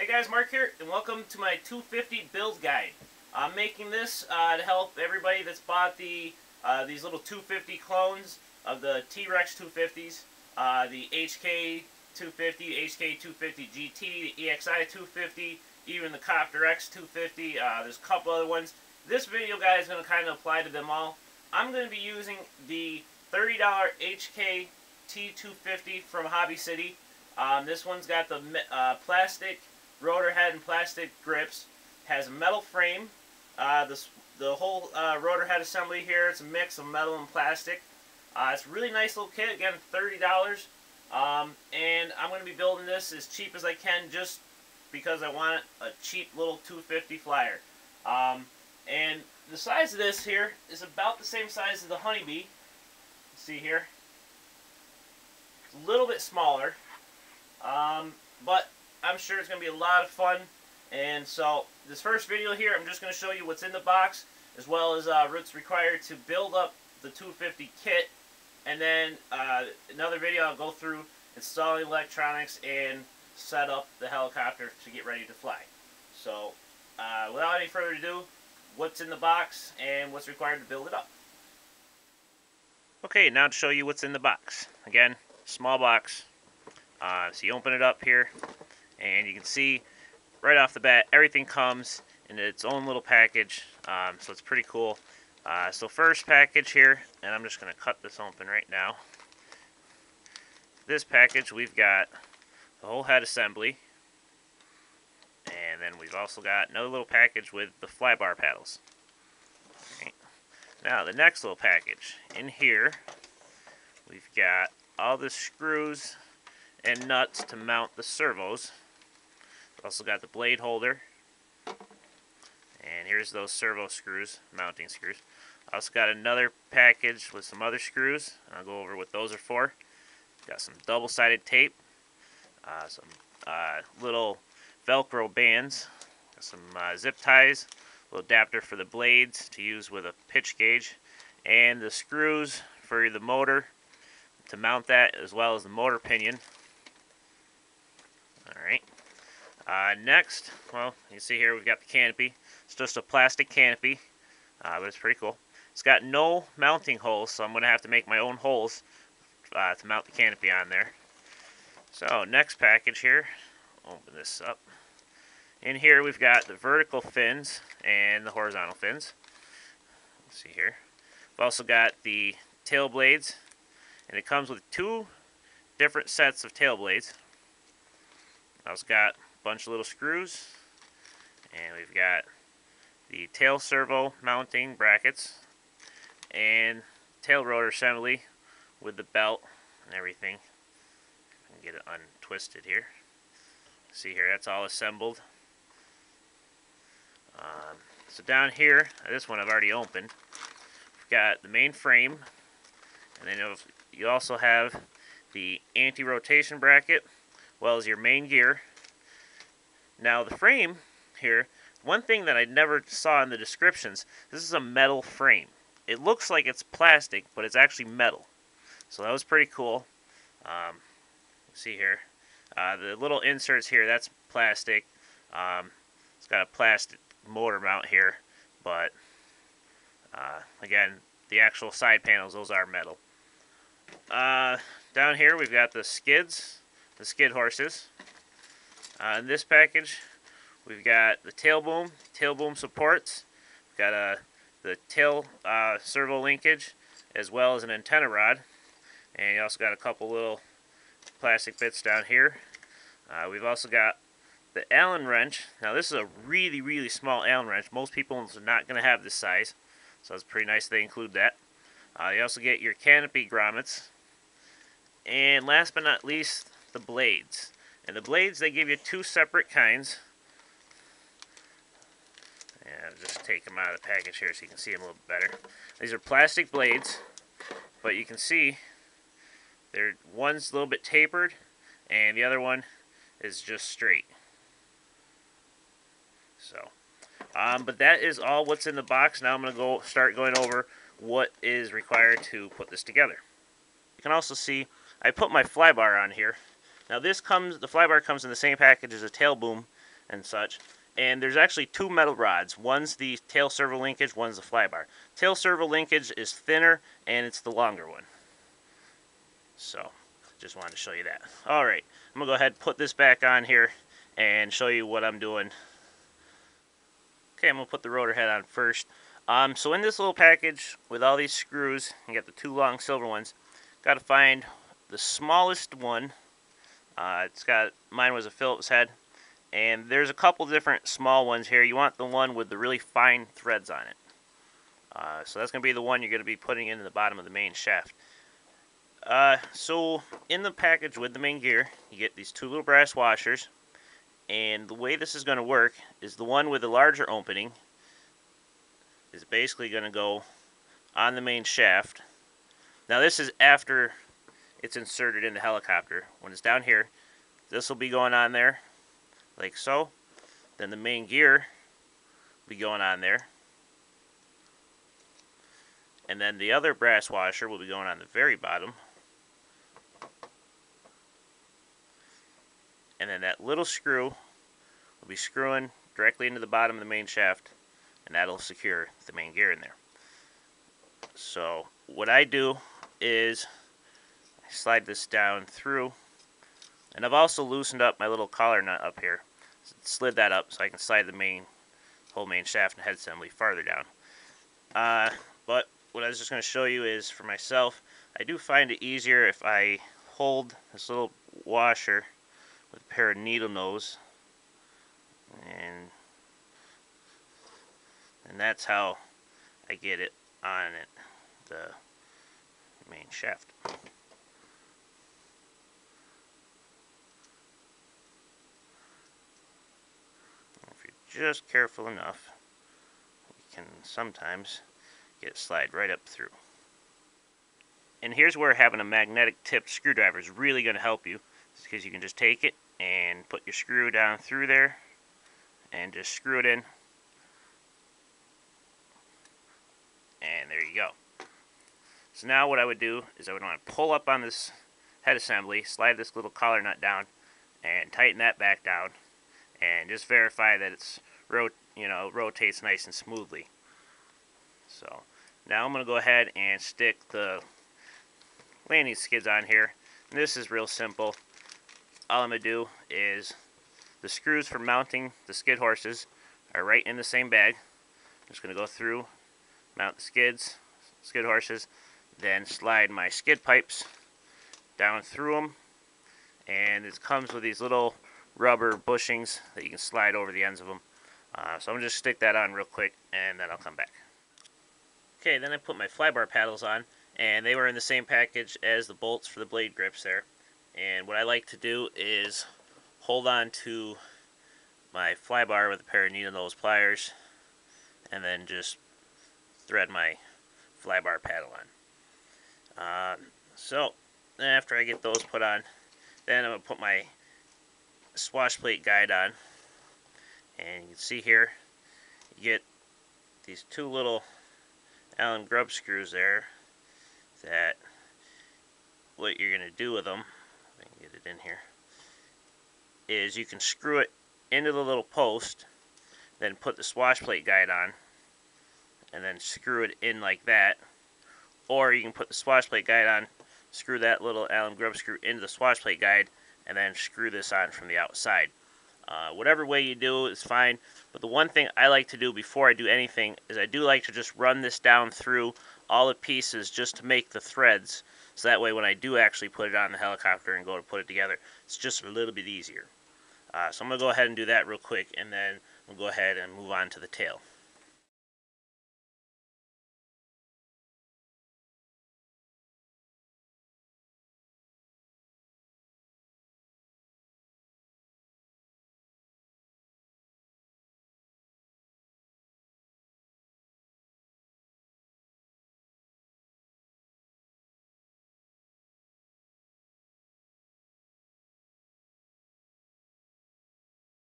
Hey guys, Mark here, and welcome to my 250 build guide. I'm making this to help everybody that's bought these little 250 clones of the T-Rex 250s, the HK 250, HK 250 GT, the EXI 250, even the Copter X 250. There's a couple other ones. This video guide is going to kind of apply to them all. I'm going to be using the $30 HK T250 from Hobby City. This one's got the plastic rotor head and plastic grips. Has a metal frame. The whole rotor head assembly here, it's a mix of metal and plastic. It's a really nice little kit. Again, $30. And I'm going to be building this as cheap as I can just because I want a cheap little 250 flyer. And the size of this here is about the same size as the Honeybee. See here? It's a little bit smaller. But I'm sure it's going to be a lot of fun. And so this first video here, I'm just going to show you what's in the box, as well as what's required to build up the 250 kit. And then another video, I'll go through installing electronics and set up the helicopter to get ready to fly. So without any further ado, what's in the box and what's required to build it up. Okay, now to show you what's in the box. Again, small box. So you open it up here, and you can see right off the bat, everything comes in its own little package, so it's pretty cool. So first package here, and I'm just going to cut this open right now. This package, we've got the whole head assembly, and then we've also got another little package with the flybar paddles. Okay. Now the next little package, in here, we've got all the screws and nuts to mount the servos. Also got the blade holder, and here's those servo screws, mounting screws. Also got another package with some other screws. I'll go over what those are for. Got some double-sided tape, some little Velcro bands, got some zip ties, a little adapter for the blades to use with a pitch gauge, and the screws for the motor to mount that, as well as the motor pinion. Alright. Next, well, you see here we've got the canopy. It's just a plastic canopy, but it's pretty cool. It's got no mounting holes, so I'm going to have to make my own holes to mount the canopy on there. So, next package here. Open this up. In here we've got the vertical fins and the horizontal fins. Let's see here. We've also got the tail blades, and it comes with two different sets of tail blades. I've also got a bunch of little screws, and we've got the tail servo mounting brackets and tail rotor assembly with the belt and everything. I can get it untwisted here. See here, that's all assembled. So down here, this one I've already opened. We've got the main frame, and then you also have the anti-rotation bracket, as well as your main gear. Now the frame here, one thing that I never saw in the descriptions, this is a metal frame. It looks like it's plastic, but it's actually metal. So that was pretty cool. See here, the little inserts here, that's plastic. It's got a plastic motor mount here, but again, the actual side panels, those are metal. Down here we've got the skids, the skid horses. In this package, we've got the tail boom supports. We've got the tail servo linkage, as well as an antenna rod. And you also got a couple little plastic bits down here. We've also got the Allen wrench. Now this is a really, really small Allen wrench. Most people are not going to have this size, so it's pretty nice they include that. You also get your canopy grommets. And last but not least, the blades. And the blades, they give you two separate kinds. And I'll just take them out of the package here so you can see them a little better. These are plastic blades, but you can see one's a little bit tapered, and the other one is just straight. So, but that is all what's in the box. Now I'm going to start going over what is required to put this together. You can also see I put my flybar on here. Now the flybar comes in the same package as a tail boom and such. And there's actually two metal rods. One's the tail servo linkage, one's the flybar. Tail servo linkage is thinner, and it's the longer one. So, just wanted to show you that. Alright, I'm going to go ahead and put this back on here and show you what I'm doing. Okay, I'm going to put the rotor head on first. So in this little package with all these screws, you got the two long silver ones. Got to find the smallest one. Mine was a Phillips head. And there's a couple different small ones here. You want the one with the really fine threads on it. So that's going to be the one you're going to be putting into the bottom of the main shaft. So in the package with the main gear, you get these two little brass washers. And the way this is going to work is the one with the larger opening is basically going to go on the main shaft. Now this is after it's inserted in the helicopter. When it's down here, this will be going on there, like so. Then the main gear will be going on there. And then the other brass washer will be going on the very bottom. And then that little screw will be screwing directly into the bottom of the main shaft, and that'll secure the main gear in there. So what I do is I slide this down through, and I've also loosened up my little collar nut up here. Slid that up so I can slide the whole main shaft and head assembly farther down. But what I was just going to show you is, for myself, I do find it easier if I hold this little washer with a pair of needle nose, and that's how I get it on the main shaft. If you're just careful enough, you can sometimes get it slide right up through. And here's where having a magnetic tipped screwdriver is really going to help you, because you can just take it and put your screw down through there and just screw it in, and there you go. So now what I would do is I would want to pull up on this head assembly, slide this little collar nut down, and tighten that back down, and just verify that it's rotates nice and smoothly. So now I'm going to go ahead and stick the landing skids on here. And this is real simple. All I'm going to do is the screws for mounting the skid horses are right in the same bag. I'm just going to go through, mount the skid horses, then slide my skid pipes down through them, and it comes with these little rubber bushings that you can slide over the ends of them. So I'm going to just stick that on real quick, and then I'll come back. Okay, then I put my flybar paddles on, and they were in the same package as the bolts for the blade grips there. And what I like to do is hold on to my flybar with a pair of needle nose pliers, and then just thread my flybar paddle on. So after I get those put on, then I'm going to put my swash plate guide on, and you can see here you get these two little Allen grub screws there. That what you're going to do with them, if I can get it in here, is you can screw it into the little post, then put the swash plate guide on, and then screw it in like that. Or you can put the swash plate guide on, screw that little Allen grub screw into the swash plate guide, and then screw this on from the outside. Whatever way you do is fine, but the one thing I like to do before I do anything is I do like to just run this down through all the pieces just to make the threads, so that way when I do actually put it on the helicopter and go to put it together, it's just a little bit easier. So I'm going to go ahead and do that real quick, and then we'll go ahead and move on to the tail.